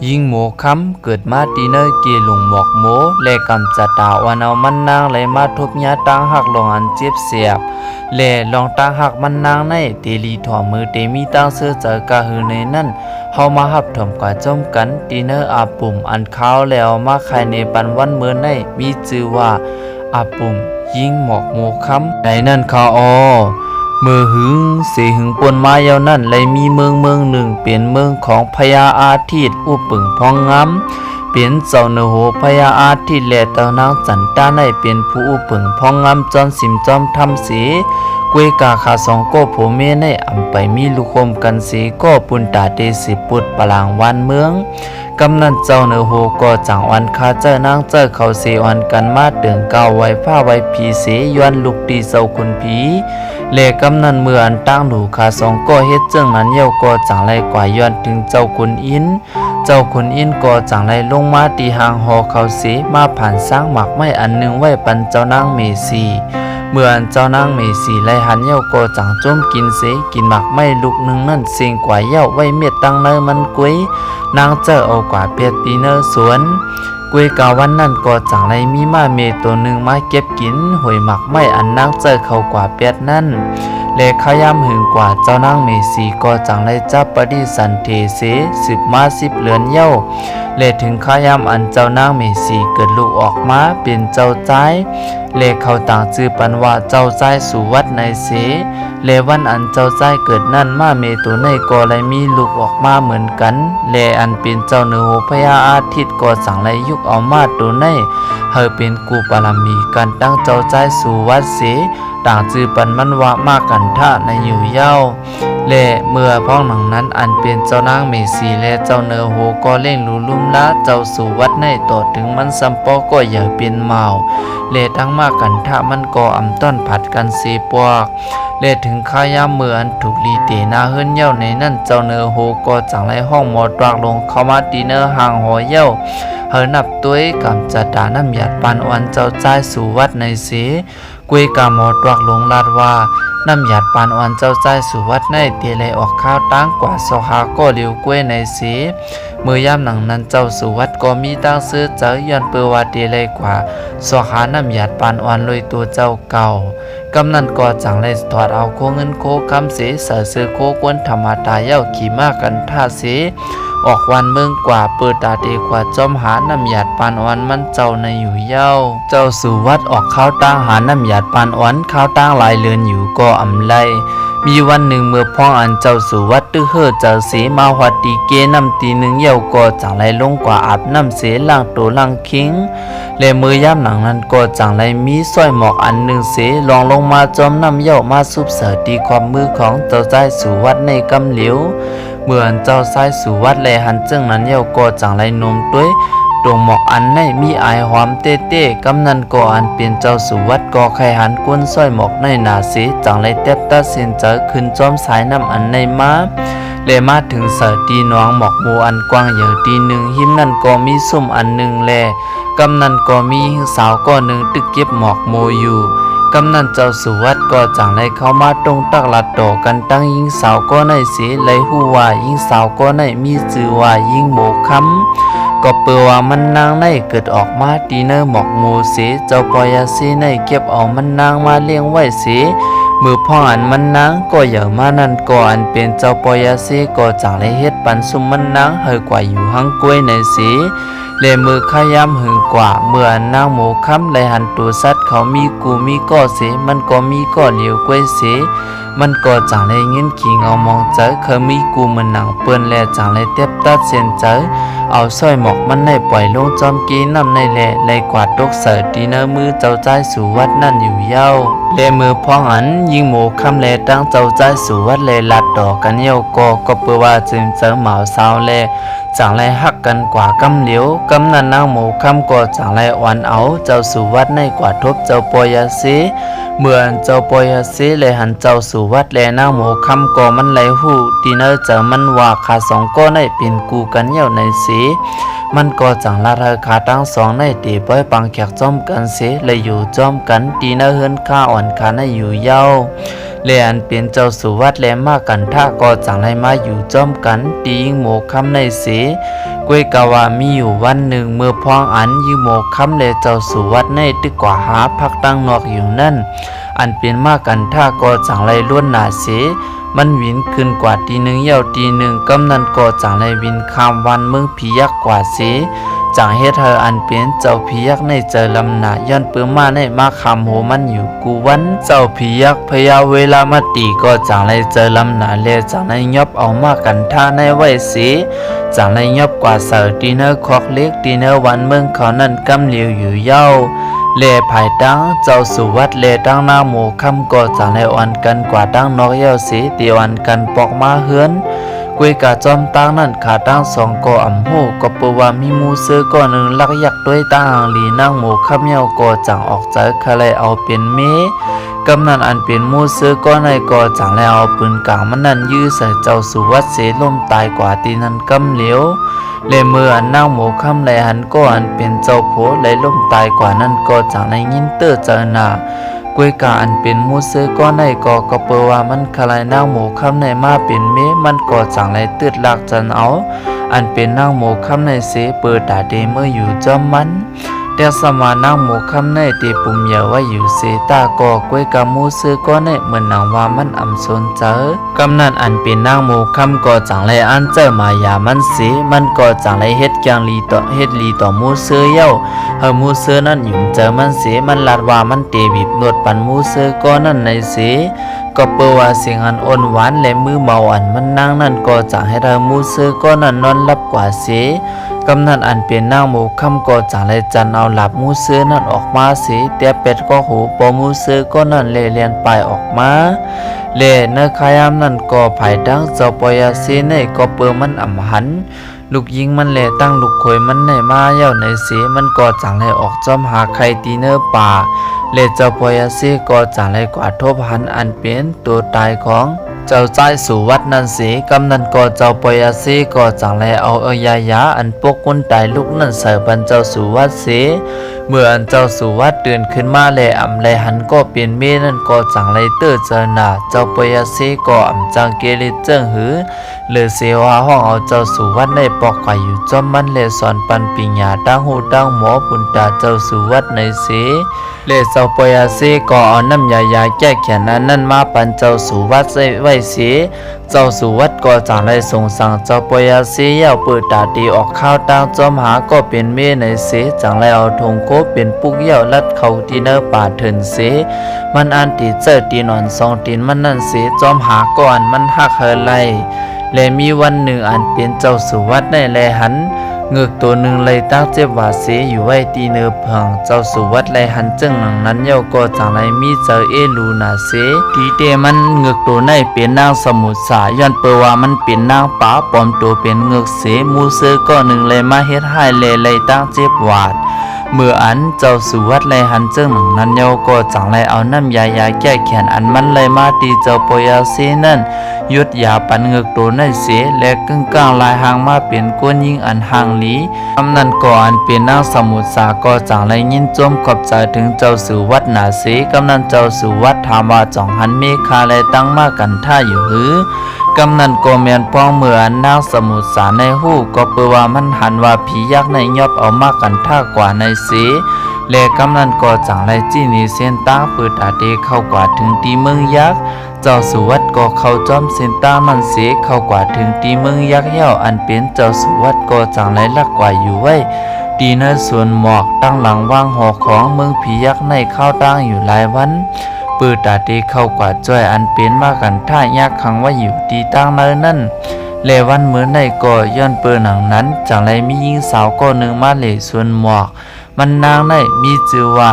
ยิงหมูค้ำเกิดมาตีเนอร์กีหลุงหมอกโมและกำจัดตาวันเอามันนางไหลมาทุบยาตั้งหักลงอันเจ็บเสียบและลองตั้งหักมันนางในเตลีถ่อมือเตมีตั้งเสื้อเจอกะหือในนั่นเฮามาหับถมกว่าจมกันตีเนอร์อาปุ่มอันขาวแล้วมาขายในปันวันเมื่อในมีชื่อว่าอาปุ่มยิงหมอกโมค้ำในนั่นเขามือหึงเสหึงปนมาเยานั่นเลยมีเมืองหนึ่งเป็นเมืองของพญาอาทิตย์อุปึงพองงามเป็นเจ้าเนโหพญาอาทิตย์และเต้านางจันตาในเป็นผู้อุปึงพองงามจอนสิมจอมทำเสีกวยกาขาสองก็ผัวเมียในอำไปมีลูกคมกันสีก็ปุนตาเตสิปุดปลางวันเมืองกำนันเจ้าเนโหก็จังวันคาเจ้านางเจ้าเขาเสวันกันมาเดืองเก่าไว้ผ้าไว้ผีเสยวนลูกดีเจ้าคุณผีเลกำนันเมื่ออันตั้งหนูขาสองก็เฮ็ดเจ้งนั้นเย้าก็จังไรกว่าย้อนถึงเจ้าคุณอินเจ้าคุณอินก็จังไรลงมาตีหางหอเขาเสมาผ่านสร้างหมักไม้อันหนึ่งไว้ปันเจ้านางเมสีเมื่ออันเจ้านางเมสีไล่หันเย้าก็จังจมกินเสกินหมักไม้ลูกหนึ่งนั่นเสียงกว่าเย้าไว้เม็ดตังเนอมันกุ้ยนางเจ้าเอากว่าเปียตีเนอสวนกวยกาวันนั่นก็จังไรมีมาเมตัวหนึ่งมาเก็บกินหวยหมักไม้อันนางเจ้าเขากว่าเปียดนั่นเลขยามหึงกว่าเจ้านางเมสีก็จังไรจับปฏิสันเทเสสืบมา10 เดือนเย้าเลถึงขยามอันเจ้านางเมสีเกิดลูกออกมาเป็นเจ้าใจเลเขาต่างจื่อปันว่าเจ้าใจสู่วัดในเสเลวันอันเจ้าใจเกิดนั่นมาเมตัวในก็เลยมีลูกออกมาเหมือนกันเลอันเป็นเจ้าเนโหพญาอาทิตย์ก็จังไรยุกเอามาตัวในเฮอเป็นกูปารามีการตั้งเจ้าใจสู่วัดเสต่างจื่อปันมันว่ามากันท่าในอยู่เย้าและเมื่อพ้องหนังนั้นอันเป็นเจ้านางเมสีและเจ้าเนโหก็เล่งลุลุ่มละเจ้าสู่วัดในต่อถึงมันซัมปอก็อย่าเป็นเมาและทั้งมากันท่ามันก็อำต้นผัดกันเสปวกและถึงขายามเมื่ออันถูกลีเตนาเฮิรนเย้าในนั่นเจ้าเนโหก็จังไรห้องหมอตรากลงเข้ามาตีเนอห่างหอเย้าเฮอนับตัวกำจัดดาน้ำหยาดปานอ่อนเจ้าใจสู่วัดในเสกวยกาหมอตรากลงลาดว่าน้ำหยาดปานอ่อนเจ้าใจสู่วัดในเตียเลยออกข้าวตั้งกว่าสหาก็เลี้ยวกล้วยในเสเมื่อยามหนังนั้นเจ้าสู่วัดก็มีตั้งซื้อเจ้าย้อนเปือว่าเตียเลยกว่าสหาน้ำหยาดปานอ่อนลอยตัวเจ้าเก่ากำนันก็จังเลยถอดเอาโคเงินโคคำเสเสือซื้อโคกวนธรรมดาเย้าขี่มากกันท่าเสออกวันเมืองกว่าเปิดตาเดกว่าจอมหาน้ำหยาดปานอ่อนมันเจ้าในอยู่เย้าเจ้าสู่วัดออกข้าวตั้งหาน้ำหยาดปานอ่อนข้าวตั้งหลายเลือนอยู่ก็อำไลมีวันหนึ่งเมื่อพ้องอันเจ้าสู่วัดตื้อเฮ่อเจ้าเสมาหัดตีเกน้ำตีหนึ่งเย้าก็จังไรลงกว่าอาบน้ำเสล่างโตล่างคิงและมือยามหนังนั้นก็จังไรมีสร้อยหมอกอันหนึ่งเสลองลงมาจอมน้ำเย้ามาซุบเสตีความมือของเจ้าใจสู่วัดในกำเหลียวเมื่อเจ้าชายสู่วัดแลหันจึงนั้นเย้าก็จังไรนมด้วยตรงหมอกอันในมีอายหอมเต้กำนันก็อันเป็นเจ้าสู่วัดก็ไข่หันก้นสร้อยหมอกในหนาสีจังไรเต็บตาเส้นเจอขึ้นจอมสายน้ำอันในมาเลมาถึงเสตีน้องหมอกโมอันกว้างใหญ่ตีหนึ่งหิมนั่นก็มีส้มอันหนึ่งแลกำนันก็มีสาวก็หนึ่งตึกเก็บหมอกโมอยู่กำนันเจ้าสู่วัดก็จังไรเข้ามาตรงตักลัดต่อกันตั้งยิงสาวก็ในเสียเลยหูว่ายิงสาวก็ในมีชื่อว่ายิงโมคำก็เปือว่ามันนางในเกิดออกมาตีเนอหมอกโมเสเจ้าปอยาเสในเก็บเอามันนางมาเลี้ยงไว้เสมือพ่ออันมันนางก็อย่ามานั่นก็อันเป็นเจ้าปอยาเสก็จังไรเฮ็ดปันซุมมันนางเฮอกว่าอยู่หังกล้วยในเสเลมือขยำหึงกว่าเมื่อนางหมูค้ำเลยหันตัวสัตว์เขามีกูมีก็เสมันก็มีก็เหลียวกล้วยเสมันก็จังเลยเงินขิงเอามองเจอเคยมีกูมันหนังเปิ้นแลจังเลยเต็บตัดเส้นเจอเอาสร้อยหมอกมันได้ปล่อยลงจอมกีน้ำในแลเลยกวาดตกเสือตีเนอมือเจ้าใจสู่วัดนั่นอยู่เย้าเลมือพ้องอันยิงหมูค้ำแลตั้งเจ้าใจสู่วัดเลยลัดดอกกันเย้าก็เปือว่าจึงเจอหมาสาวแลจังไรหักกันกว่ากำเหลียวกำนันนางหมูคำก็จังไรอ่อนเอาเจ้าสู่วัดในกว่าทบเจ้าปอยาเสเมื่อเจ้าปอยาเสเลยหันเจ้าสู่วัดแลนางหมูคำก็มันไหลหูตีเนอเจอมันว่าขาสองก็ในเป็นกูกันเหี่ยวในเสมันก็จังละเธอขาตั้งสองในตีป้อยปังแขกจอมกันเสเลยอยู่จอมกันตีเนอเฮินข้าอ่อนขาในอยู่เย้าเลอันเป็นเจ้าสู่วัดแลมากกันท่าก็จังไรมาอยู่จอมกันตียิงหมูคำในเสก กวยกะว่ามีอยู่วันหนึ่งเมื่อพองอันยืโมคำเลเจ้าสู่วัดในตึกกว่าหาพักตั้งนอกอยู่นั่นอันเป็นมากกันท่าก็จังไรล้วนหนาเสมันวินขึ้นกว่าตีหนึ่งเย้าตีหนึ่งกำนันก็จังไรวินข้ามวันเมืองผียักษ์กว่าเสจังเฮ็ดเธออันเป็นเจ้าผียักษ์ในเจอลำหนาย้อนเปื้อมาในมาคำโหมันอยู่กูวันเจ้าผียักษ์พยาเวลามาตีก็จังไรเจอลำหนาเลจังไรยอบเอามากันท่าในไว้เสจังไรยอบกว่าเสือตีเนอร์คอกเล็กตีเนอร์วันเมืองเขานั่นกำเหลียวอยู่เย้าเลภายตั้งเจ้าสู่วัดเลตั้งหน้าหมู่คำก็จังไรอ่อนกันกว่าตั้งนอกเย้าเสตีอ่อนกันปอกมาเฮือนกวยกาจอมตั้งนั่นขาตั้งสองก็อ่ำหูก็ปว่ามีมูเสือก็หนึ่งลักยักด้วยตั้งหางลีนั่งหมู่คำเย้าก็จังออกจากคาเลยเอาเป็นเมกำนันอันเป็นมูเสือก็ในก็จังแล้วเอาปืนกลางมันนั่นยื้อใส่เจ้าสู่วัดเสลมตายกว่าตีนั้นกำเหลียวเลเมื่ออันนั่งหมู่คำไหลหันก็อันเป็นเจ้าโผไหลล่มตายกว่านั้นก็จังในยินเตอเจอหน้ากวยกาอันเป็นมูเสือก็ในก็เปว่ามันคลายนั่งหมู่คำในมาเป็นเมมันก็จังไรตืดหลักจันเอาอันเป็นนั่งหมู่คำในเสเปิดตาเดเมื่ออยู่จอมมันแต่สมานั่งหมู่คำในตีปุ่มเยาว่าอยู่เสตาก็กวยกามูเสือก็ในเหมือนนางว่ามันอำสนเจอกำนันอันเป็นนั่งหมู่คำก็จังไรอันเจอมายามันเสมันก็จังไรเฮ็ดแกงลีต่อเฮ็ดลีต่อมูเสือเย้าเฮามูเสือนั่นอยู่เจอมันเสมันลาดว่ามันเตบิบนวดปันมูเสือก็นั่นในเสก็เปว่าเสียงอันอ่อนหวานและมือเมาอันมันนั่งนั่นก็จังให้เรามูเสือก็นั่นนอนหลับกว่าเสกำนันอันเป็นนางหมู่คำก็จังเลยจันเอาหลับมูเสือนั่นออกมาสิแต่เป็ดก็หูปอมูเสือก็นั่นเลียนไปออกมาเนขายามนั่นก็ภายดังเจ้าปอยาเสในก็เปื้อมันอ่ำหันลูกยิงมันตั้งลูกคอยมันในมาเย้าในเสมันก็จังเลยออกจอมหาใครตีเนอป่าเจ้าปอยาเสก็จังเลยกว่าทบหันอันเป็นตัวตายของเจ้าใจสู่วัดนั่นเสกำนันก็เจ้าปอยาเสก็จังเลยเอายาอันปกคนตายลูกนั่นใส่บันเจ้าสู่วัดเสเมื่ออันเจ้าสู่วัดเดินขึ้นมาอ่ำหันก็เปลี่ยนเมนั่นก็จังเลยเตอเจอหน้าเจ้าปอยาเสก็อ่ำจังเกลิเจิ้งหือเลือเสว่าห้องเอาเจ้าสู่วัดในปอกไก่อยู่จอมมันสอนปันปิญญาตั้งหูตั้งหมอปุนตาเจ้าสู่วัดในเสเจ้าปอยาเสก็เอาน้ำยาแก้แขนนั่นมาปันเจ้าสู่วัดไว้เสเจ้าสู่วัดก็จังเลยส่งสั่งเจ้าปอยาเสยาวเปิดตาตีออกข้าวตั้งจอมหาก็เป็นเมในเสจังเลยเอาธงโคเป็นปุกเยาวลัดเขาที่เนอป่าเถินเสมันอันตีเจอตีนอนสองตีนมันนั่นเสจอมหาก่อนมันหักเฮไลและมีวันหนึ่งอันเป็นเจ้าสู่วัดในหันเงือกตัวหนึ่งเลยตั้งเจ็บว่าเสอยู่ไว้ตีเนื้อเพิงเจ้าสู่วัดเลยหันจึงหนังนั้นเย้าก็จังไรมีเจอลูนาเสทีเตมันเงือกตัวในเป็นนางสมุทรสาย้อนเปว่ามันเป็นนางป่าปลอมตัวเป็นเงือกเสมูเสือก็หนึ่งเลยมาเฮ็ดให้เลยตั้งเจ็บวาดเมื่ออันเจ้าสู่วัดเลยหันจึงหนังนั้นเย้าก็จังไรเอาน้ำยาแก้แขนอันมันเลยมาตีเจ้าปอยาเสนั่นยุดยาปันเงือกตัวในเสและกึ่งกลางลายหางมาเป็นก้นยิงอันห่างหลีคำนั้นก่อนเป็นนางสมุทรสาก็จังไรยินจมขอบใจถึงเจ้าสู่วัดหนาเสกำนันเจ้าสู่วัดถามว่าจ่องหันเมฆาและตั้งมากันท่าอยู่หรือกำนันก็เมียนป้องเมื่อนางสมุทรสาในหูก็เปว่ามันหันว่าผียักษ์ในยอบเอามากันท่ากว่าในเสและกำนันก็จังไรจี้นีเส้นตาเปิดตาเดเข้ากว่าถึงตีเมืองยักษ์เจ้าสุวัดก็เข้าจอมเส้นตามันเสเข้ากว่าถึงตีเมืองยักษ์เย้าอันเป็นเจ้าสุวัดก็จังไรลักกว่าอยู่ไว้ตีในส่วนหมอกตั้งหลังว่างหอของเมืองผียักษ์ในเข้าตั้งอยู่หลายวันเปิดตาเดเข้ากว่าจ้อยอันเป็นมากันท่ายักษ์ขังว่าอยู่ตีตั้งเนินนั่นเลวันเมื่อในก็ย้อนเปิดหนังนั้นจังไรมีหญิงสาวก็หนึ่งมาเหลส่วนหมอกมันนางในมีชื่อว่า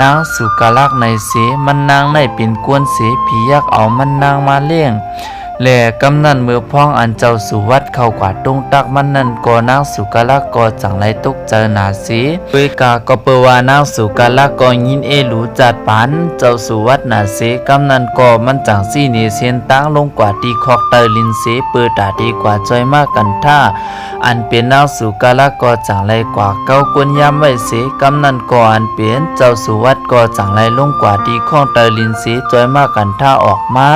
นางสุกาลักในเสมันนางในเป็นกวนเสผียักษ์เอามันนางมาเลี้ยงและกำนันเมื่อพ้องอันเจ้าสู่วัดเข้ากว่าตรงตักมันนั่นก็นางสุกาลักก็จังไรตกเจอหนาเสเปกาก็เปว่านางสุกาลักก็ยินหลูจัดปานเจ้าสู่วัดหนาเสกำนันก็มันจังซี่เนเซียนตั้งลงกว่าตีคอกเตอลินเสเปิดตาดีกว่าจอยมากกันท่าอันเป็นนางสุกาลักก็จังไรกว่าเก้ากวนยามไว้เสกำนันก็อันเปลี่ยนเจ้าสู่วัดก็จังไรลงกว่าตีคอกเตอลินเสจอยมากกันท่าออกมา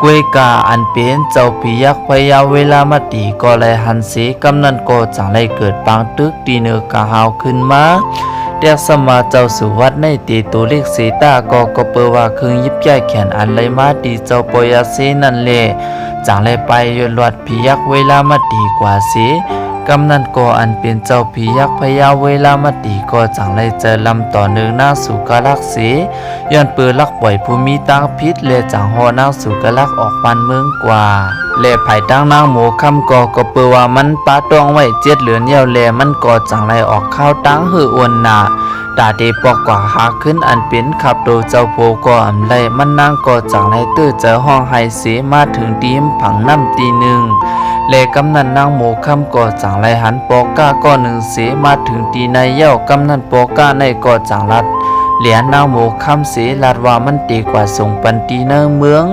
กวยกาอันเป็นเจ้าพิยักพยาเวลามาตีก็เลยหันเสกำนันก็จังเลยเกิดปางตึกตีเนอกาหาวขึ้นมาเรียกสมาเจ้าสุวัดในตีตัวเล็กเสตาก็เปิดว่าเครื่องยิบย่ายแขนอันเลยมาตีเจ้าปอยาเสนั่นแหละจังเลยไปยลวดพิยักเวลามาตีกว่าเสกำนันก็อันเป็นเจ้าพิยักพยาเวลามาตีก็จังเลยเจอลำต่อเนืองนางสุกาลักเสย้อนเปิดลักปล่อยภูมิตังพิษเลจังหอนางสุกาลักออกปันเมืองกว่าเลภายตั้งนางหมูคำก็เปิดว่ามันปาตองไว้7 เหลือนเยี่ยวแลมันก็จังเลยออกข้าวตั้งหืออวนนาตาเดปอกกว่าหาขึ้นอันเป็นขับโดเจ้าโพก็อำไลมันนางก็จังเลยตื้อเจอห้องไฮเสมาถึงตีมผังน้ำตีหนึ่งเลกำนันนางหมูคำก็จังไรหันปอก้าก็หนึ่งเสมาถึงตีในเย้ากำนันปอก้าในก็จังรัดเหรียญนางหมูคำเสลาดว่ามันตีกว่าส่งปันตีเนเมือง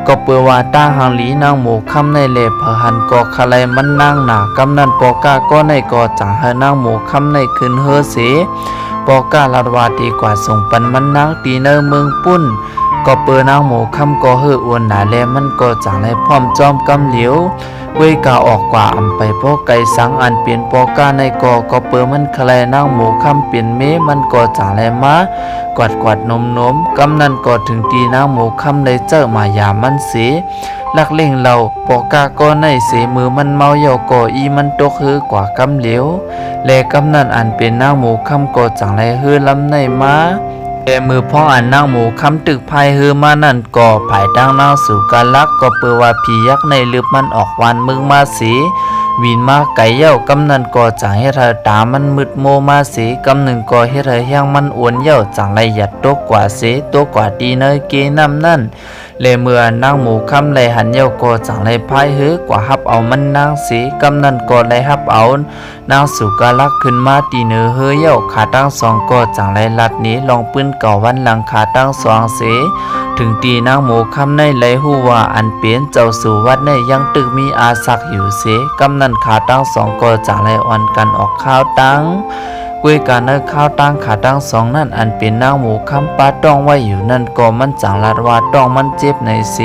ก็เปิดว่าตาหางหลีนางหมูคำในเลเพหันก็คลายมันนางหนากำนันปอก้าก็ในก็จังให้นางหมูคำในขึ้นเฮอเสปอก้าลาดว่าตีกว่าส่งปันมันนางตีเนเมืองปุ้นก็เปิดนางหมูคำก็เฮออวนหนาแลมันก็จังไรพร้อมจอมกำเหลียวเวยกาออกกว่าอำไปพอไก่สังอันเปลี่ยนปอกาในก็เปิดมันคลายนางหมูคำเปลี่ยนเมมันก็จังไรมากวาดนมกำนันก็ถึงตีนางหมูคำเลยเจอมายามันเสียลักเล่งเราปอกาก็ในเสมือมันเมาเยาก็อีมันตกฮือกว่ากำเหลียวแลกำนันอันเป็นนางหมูคำก็จังไรฮือลำในมาแต่มือพ่ออันนางหมูคำตึกภายฮือมานั่นก็ภายดังนางสู่กาลักก็เปิดว่าผียักษ์ในลืบมันออกวันมึงมาสีวินมาไก่เย้ากำนันก็จังให้เธอตามันมืดโมมาสีกำหนึ่งก็ให้เธอแห้งมันอ้วนเย้าจังไรหยัดตัวกว่าสีตัวกว่าดีเนยเกน้ำนั่นเลยเมื่อนางหมูคำเลยหันเย้าก็จังไรพายฮือกว่าฮับเอามันนางสีกำนันก็เลยฮับเอานางสุกาลักขึ้นมาตีเนื้อเฮือเย้าขาตั้งสองก็จังไรลัดนี้ลองปืนเก่าวันหลังขาตั้งสองเสถึงตีนางหมูคำในไหลหูว่าอันเปลี่ยนเจ้าสู่วัดในยังตึกมีอาศักอยู่เสกำนันขาตั้งสองก็จังไรอ่อนกันออกข้าวตั้งกวยการเนื้อข้าวตั้งขาตั้งสองนั่นอันเป็นนางหมูคำปาต้องไว้อยู่นั่นก็มันจังลัดว่าต้องมันเจ็บในเส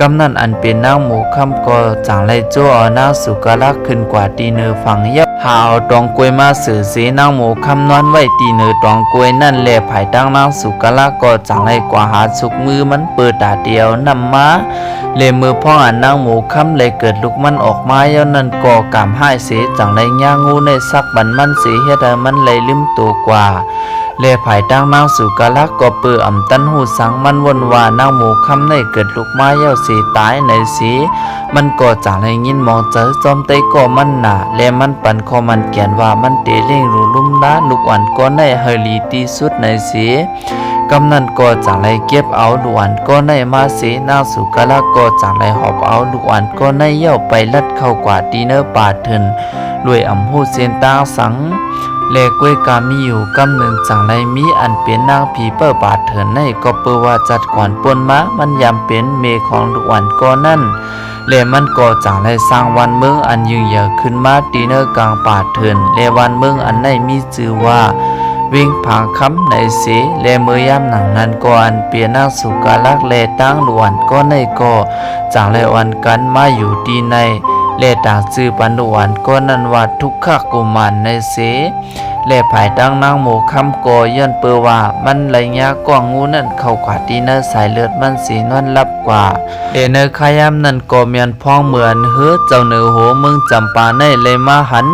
กำนันอันเป็นนางหมูคำก็จังไรโจ้เอานางสุกาลักขึ้นกว่าตีเนื้อฝั่งเยับหาเอาตองกวยมาสื่อเสนางหมูคำนอนไว้ตีเนื้อตองกวยนั่นแหละภายตั้งนางสุกาลักก็จังไรกว่าหาสุกมือมันเปิดตาเดียวนำมาเลยมือพ่ออันนางหมูคำเลยเกิดลูกมันออกมาเย้านั่นก็กำให้เสจังไรย่างงูในซักบันมันเสเฮ็ดให้มันเลยลืมตัวกว่าเลภายตั้งนางสุกาลักก็เปิดอำตันหูสังมันวนว่านางหมูคำในเกิดลูกไม้เย้าสีตายในสีมันก็จังไรยินมองเจอจอมเตก็มันหนาและมันปันคอมันเขียนว่ามันเตเล่งรูลุ่มล้าลูกอ่อนก็ในเฮลีตีสุดในสีกำนันก็จังไรเก็บเอาลูกอ่อนก็ในมาสีนางสุกาลักก็จังไรหอบเอาลูกอ่อนก็ในเย้าไปลัดเข้ากว่าดีเนอร์ป่าเถินด้วยอำหูเส้นตาสังเลกวยกามีอยู่กำหนึ่งจังไรมีอันเป็นนางผีเปิดบาดเถินในก็เปิดว่าจัดก่อนปนมามันยำเป็นเมของลูกอ่อนก็นั่นเลมันก็จังไรสร้างวันเมืองอันยืนเยอะขึ้นมาตีเนอร์กลางป่าเถินเลวันเมืองอันในมีชื่อว่าวิ่งผางคำในเสเลเมื่อยามหนังนั้นก็อันเปลี่ยนนางสุกาลักเลตั้งล้วนก็ในก็จังไรวันกันมาอยู่ดีในเลตาซื้อปันล้วนก็นั่นว่าทุกขกุมารในเสและภายตั้งนางหมูคำก่อย้อนเปอว่ามันไหลยากว่างงูนั่นเข้ากว่าดีเนอสายเลือดมันสีนวลลับกว่าเอเนอขยามนั่นก็เมียนพ้องเหมือนเฮือเจ้าเนือโหเมืองจำปาในเลยมาหัน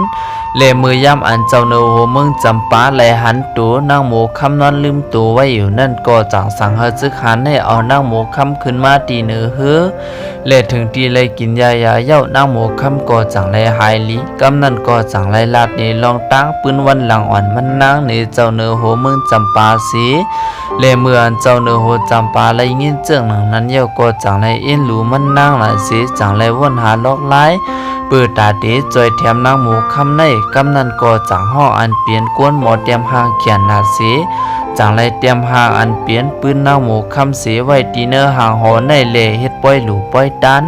เลมือย่ำอันเจ้าเนือโหเมืองจำปาไหลหันตัวนางหมูคำนอนลืมตัวไว้อยู่นั่นก็จังสั่งเฮซึกหันให้เอานางหมูคำขึ้นมาตีเนือเฮือเลถึงตีเลยกินยาเย้านางหมูคำก็จังไรหายลีกำนั่นก็จังไรลาดนี่ลองตั้งปืนวันหลังอ่อนมันนางนี่เจ้าเนือโหเมืองจำปาสีเลเมื่ออันเจ้าเนือโหจำปาไรเงี้ยเจิงหนังนั้นเย้าก็จังไรเอ็นหลูมันนางหลายสีจังไรวนหาลอกไล่เปิดตาเดจอยแถมนางหมูคำในกำนันก็จังห้ออันเปลี่ยนกวนหมอเตรียมหางเขียนนาสีจังไรเตรียมหางอันเปลี่ยนปืนนางหมูคำเสียไว้ตีเนอหางหอในเล่เฮ็ดป้อยหลูป้อยตัน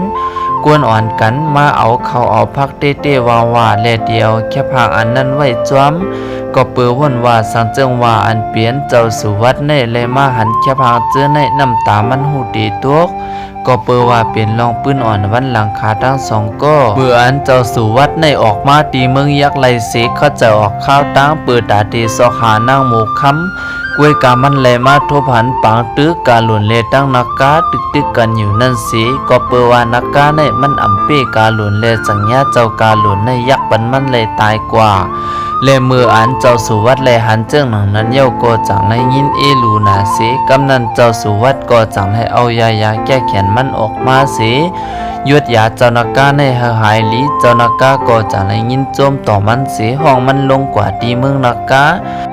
กวนอ่อนกันมาเอาเข้าเอาพักเต้ๆว่าแลเดียวแค่พางอันนั้นไว้จ้วมก็เปิดวนว่าสังเจิงว่าอันเปลี่ยนเจ้าสุวัดในเลยมาหันแค่พางเจอในน้ำตามันหูดีตัว ก็เปิดว่าเป็นลองปืนอ่อนวันหลังคาทั้งสองก็เบื่ออันเจ้าสู่วัดในออกมาตีเมืองยักษ์ไลเสกเขาจะออกข้าวตั้งเปิดตาเตสอหานางหมูค้ำกวยกามันแลมาทบหันปังตึกกาหลุนเลตั้งนักกาตึกกันอยู่นั่นสิก็เปิดว่านักกาในมันอำเปกาหลุนเลสัญญาเจ้ากาหลุนในยักษ์บันมันเลยตายกว่าเลมืออันเจ้าสู่วัดแลหันเจิ้งหนังนั้นเย้าก็จังในยินเอลูนาเสกำนันเจ้าสู่วัดก็จังให้เอายาแก้แขนมันออกมาเสยุดยาเจ้านักกาในหายลีเจ้านักกาก็จังในยินโจมต่อมันเสห้องมันลงกว่าดีเมืองนักกา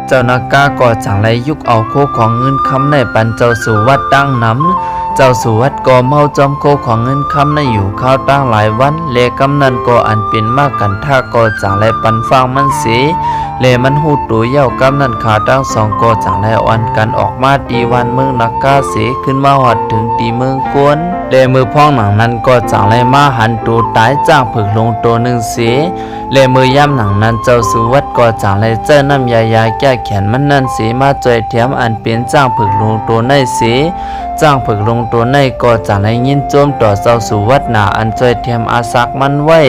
เจ้านักกาก็จังไรยุกเอาโคของเงินคำในปันเจ้าสู่วัดตั้งน้ำเจ้าสู่วัดก็เมาจอมโคของเงินคำในอยู่ข้าวตั้งหลายวันเลกำนันก็อันเป็นมากกันท่าก็จังไรปันฟังมันเสียเลมันหูตัวเย้ากำนันขาตั้งสองก็จังไรอ่อนกันออกมาตีวันเมืองนักกาเสียขึ้นมาหอดถึงตีเมืองกวนเลมือพ้องหนังนั้นก็จังไรมาหันตัวตายจ้างผึกลงตัวหนึ่งเสียเลมือย่ำหนังนั้นเจ้าสู่วัดก็จังไรเจ้าน้ำยาแก้แขนมันนั่นเสียมาจ่อยเทียมอันเป็นจ้างผึกลงตัวในเสียจ้างผึกลงตัวในก็จังไรยินโจมต่อเจ้าสู่วัดหนาอันจ่อยเทียมอาศักมันไว้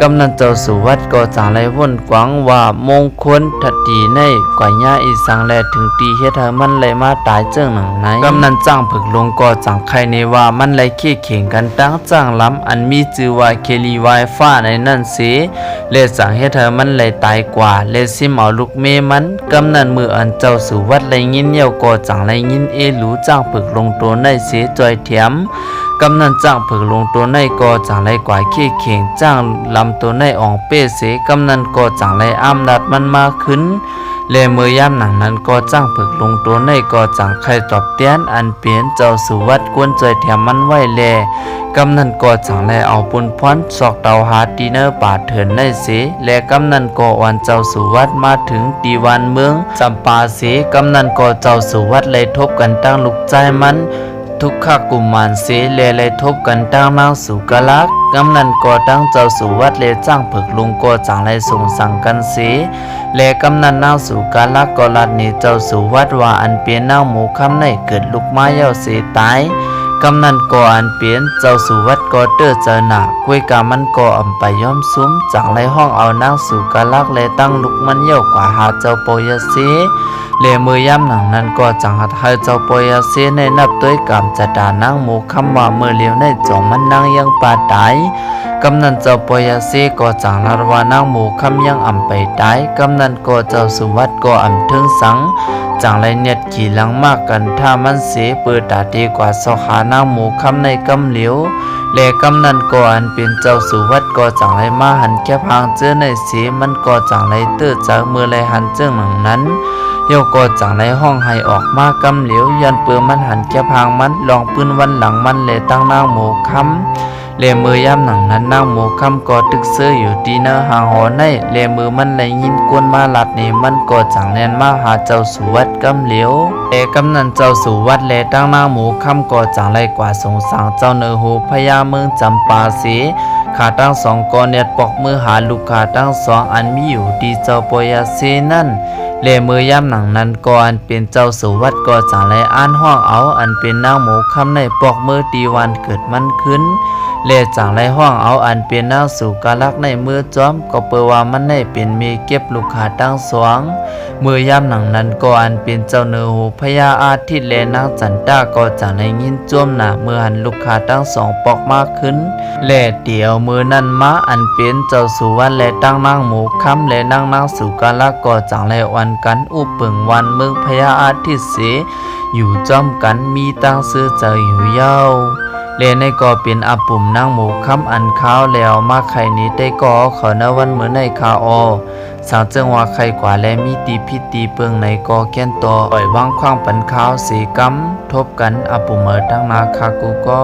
กำนันเจ้าสู่วัดก็จังไรว่นกวางว่ามงคลทัดดีในกว่าญาอีสังแลถึงตีเฮ็ดให้มันเลยมาตายเจิ้งหนังไหนกำนันจ้างผึกลงก็จังใครในว่ามันเลยขี้เข่งกันตั้งจ้างล้ำอันมีจือว่าเคลีไวฟ้าในนั่นเสียเลสั่งเฮ็ดให้มันเลยตายกว่าเลซิมเอาลูกเมมันกำนันมืออันเจ้าสู่วัดเลยยินเยี่ยวก็จังเลยยินเอหลูจ้างผึกลงตัวในเสียจอยเถียมกำนันจ้างผึกลงตัวในก็จังไรกว่าขี้เข่งจ้างลำตัวในอ่องเป้เสกำนันก็จังไรอ้ำดัดมันมาขึ้นเลมือย่ำหนังนั้นก็จ้างผึกลงตัวในก็จังใครตอบเตี้ยนอันเปลี่ยนเจ้าสู่วัดกวนใจแถมมันไว้แลกำนันก็จังไรเอาปุนพรศอกเตาหาดีเนอร์ป่าเถินในเสและกำนันก็วันเจ้าสู่วัดมาถึงตีวันเมืองจำปาเสกำนันก็เจ้าสู่วัดเลยทบกันตั้งลูกใจมันทุกขกุมารเสเลทบกันตั้งนางสุกลักกำนันก็ตั้งเจ้าสู่วัดเลจ้างผึกลุงก็จังไรส่งสั่งกันเสเลกำนันนางสุกลักก็ลัดนี่เจ้าสู่วัดว่าอันเปลี่ยนนางหมูคำในเกิดลูกไม้เย้าเสตายกำนันก็อันเปลี่ยนเจ้าสู่วัดก็เตื้อเจอหนักคุยกามันก็อำไปย้อมซุ้มจังไรห้องเอานางสุกลักเลตั้งลูกมันเย้ากว่าหาเจ้าโปยเสเลมือย่ำหนังนั้นก็จังหัดให้เจ้าปอยเสในนับด้วยกำจัดานั่งหมูคำว่าเมื่อเลี้ยวในจงมันนั่งยังป่าตายกำนันเจ้าปอยเสก็จังลารวานั่งหมูคำยังอ่ำไปตายกำนันก็เจ้าสุวัดก็อ่ำถึงสังจังไรเน็ดขี่หลังมากกันถ้ามันเสเปิดตาดีกว่าสอขานั่งหมูคำในกำเหลียวและกำนันก็อันเป็นเจ้าสุวัดก็จังไรมาหันแค่พางเจอในเสียมันก็จังไรเตื้อจากมือไรหันเจ้าหนังนั้นเยาก็จังในห้องให้ออกมากำเหลียวยันเปื้อมันหันแค่พางมันลองปืนวันหลังมันเลยตั้งนางหมูคำเลมือย่ำหนังนั้นนางหมูคำก็ตึกเสื้ออยู่ดีเนอหางหอในเลมือมันเลยยินกวนมาหลัดนี่มันก็จังแนนมาหาเจ้าสุวัดกำเหลียวเลกำนันเจ้าสุวัดเลตั้งนางหมูคำก็จังไรกว่าสงสารเจ้าเนื้อหูพญาเมืองจำปาสีขาตั้งสองกอเน็ดปอกมือหาลูกขาตั้งสองอันมีอยู่ดีเจ้าปอยเซนั่นเลมือย่ำหนังนั้นก็อันเป็นเจ้าสุวัดก็จังไรอ่านห้องเอาอันเป็นนางหมูคำในปอกมือตีวันเกิดมันขึ้นเลจังไรห้องเอาอันเป็นนางสุกาลักในมือจอมก็เปว่ามันในเป็นมีเก็บลูกขาตั้งสองมือย่ำหนังนั้นก็อันเป็นเจ้าเนื้อหูพญาอาทิตย์เลนางจันตาก็จังไรยินจ้วมหนาเมื่อหันลูกขาตั้งสองปอกมากขึ้นเลเดียวมือนั้นมาอันเป็นเจ้าสุวรรณและตั้งนางหมูคำและนางสุกาลักก็จังไรวันกันอุปเปิงวันเมืองพญาอาทิตย์เสอยู่จอมกันมีตั้งซื้อเจออยู่เย้าเลในก็เป็นอาปุ่มนางหมูคำอันข้าวแล้วมาไข่นี้ได้ก็ขอในวันเหมือนในคาอสาวจังว่าไข่กว่าและมีตีพิตีเปิงในก็แก้นต่อปล่อยวางคว้างปันข้าวสีกำทบกันอาปุ่มเมอตั้งนาคากูก็